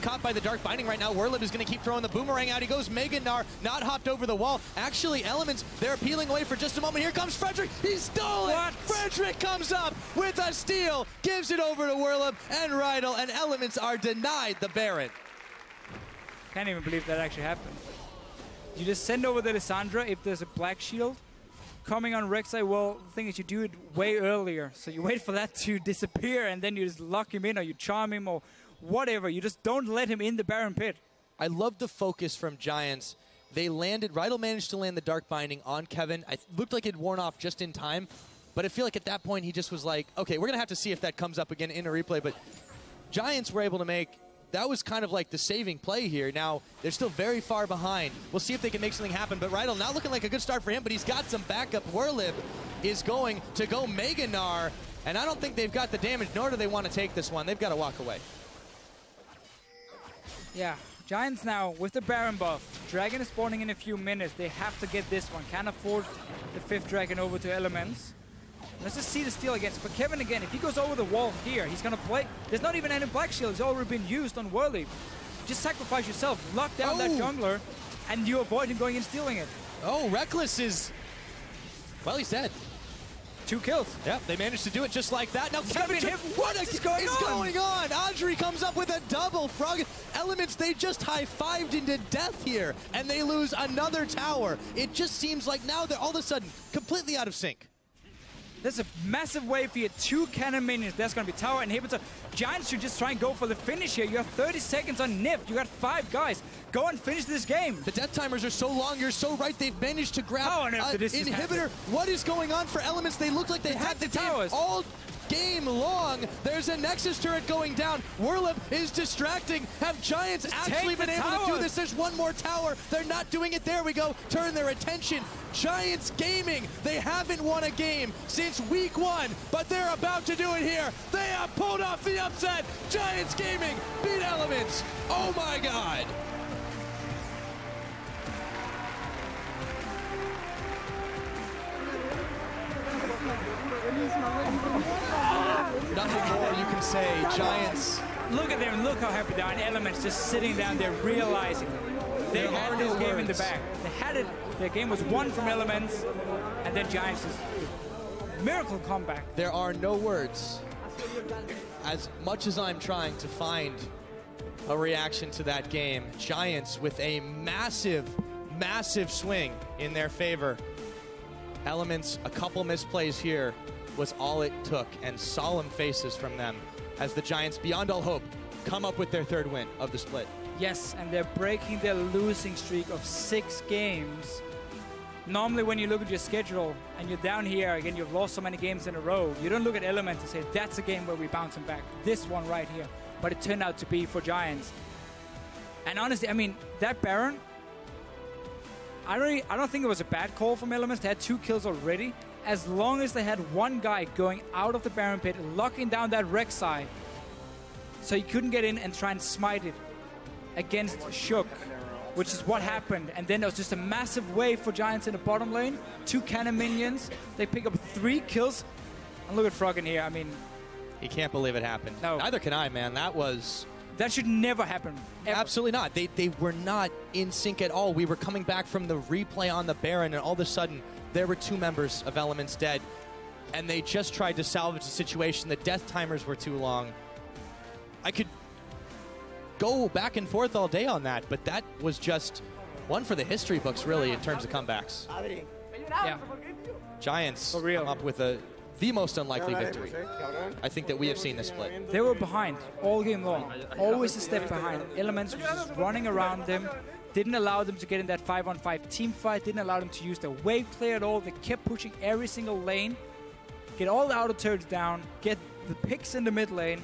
caught by the Dark Binding right now. Werlib is going to keep throwing the boomerang out. He goes Meganar, not hopped over the wall. Actually, Elements, they're peeling away for just a moment. Here comes Frederick. He stole it. What? Frederick comes up with a steal, gives it over to Werlib and Rydell, and Elements are denied the Baron. Can't even believe that actually happened. You just send over the Lissandra if there's a black shield coming on Rek'Sai. Well, the thing is you do it way earlier. So you wait for that to disappear and then you just lock him in or you charm him or whatever. You just don't let him in the Baron pit. I love the focus from Giants. They landed, Rydell managed to land the Dark Binding on Kevin. It looked like it worn off just in time. But I feel like at that point he just was like, okay, we're going to have to see if that comes up again in a replay. But Giants were able to make... That was kind of like the saving play here. Now, they're still very far behind. We'll see if they can make something happen. But Rydell not looking like a good start for him, but he's got some backup. Werlib is going to go Meganar, and I don't think they've got the damage, nor do they want to take this one. They've got to walk away. Yeah, Giants now with the Baron buff. Dragon is spawning in a few minutes. They have to get this one. Can't afford the 5th Dragon over to Elements. Let's just see the steal against. For Kevin again, if he goes over the wall here, he's going to play. There's not even any black shield. It's already been used on Werlib. Just sacrifice yourself, lock down that jungler, and you avoid him going and stealing it. Oh, Reckless is... Well, he's dead. 2 kills. Yep, they managed to do it just like that. Now Kevin, what is going on? Audrey comes up with a double frog. Elements, they just high-fived into death here, and they lose another tower. It just seems like now they're all of a sudden completely out of sync. There's a massive wave here. 2 cannon minions. There's going to be tower inhibitor. Giants should just try and go for the finish here. You have 30 seconds on Nif. You got 5 guys. Go and finish this game. The death timers are so long. You're so right. They've managed to grab an inhibitor. What is going on for Elements? They look like they had the towers all game long. There's a Nexus turret going down. Werlib is distracting. Have Giants actually been able to do this? There's one more tower. They're not doing it. There we go. Turn their attention. Giants Gaming. They haven't won a game since week 1, but they're about to do it here. They have pulled off the upset. Giants Gaming beat Elements. Oh my God. Nothing more you can say. Giants. Look at them. Look how happy they are. And Elements just sitting down there realizing they had this game in the bag. They had it. Their game was won from Elements. And then Giants just miracle comeback. There are no words. As much as I'm trying to find a reaction to that game, Giants with a massive, massive swing in their favor. Elements, a couple misplays here was all it took, and solemn faces from them as the Giants, beyond all hope, come up with their 3rd win of the split. Yes, and they're breaking their losing streak of 6 games. Normally when you look at your schedule and you're down here, again, you've lost so many games in a row, you don't look at Elements and say, that's a game where we bounce them back. This one right here. But it turned out to be for Giants. And honestly, I mean, that Baron, I don't think it was a bad call from Elements. They had 2 kills already. As long as they had one guy going out of the Baron pit, locking down that Rek'Sai, so he couldn't get in and try and smite it against Shook, which is what happened. And then there was just a massive wave for Giants in the bottom lane. 2 cannon minions. They pick up 3 kills. And look at Froggen here. I mean... He can't believe it happened. No. Neither can I, man. That was... That should never happen. Ever. Absolutely not. They were not in sync at all. We were coming back from the replay on the Baron, and all of a sudden, there were 2 members of Elements dead. And they just tried to salvage the situation. The death timers were too long. I could go back and forth all day on that, but that was just one for the history books, really, in terms of comebacks. Yeah. Giants For real. come up with the most unlikely victory I think that we have seen this split. They were behind all game long. Always a step behind. Elements was just running around them. Didn't allow them to get in that 5-on-5 team fight. Didn't allow them to use their wave play at all. They kept pushing every single lane. Get all the outer turrets down. Get the picks in the mid lane.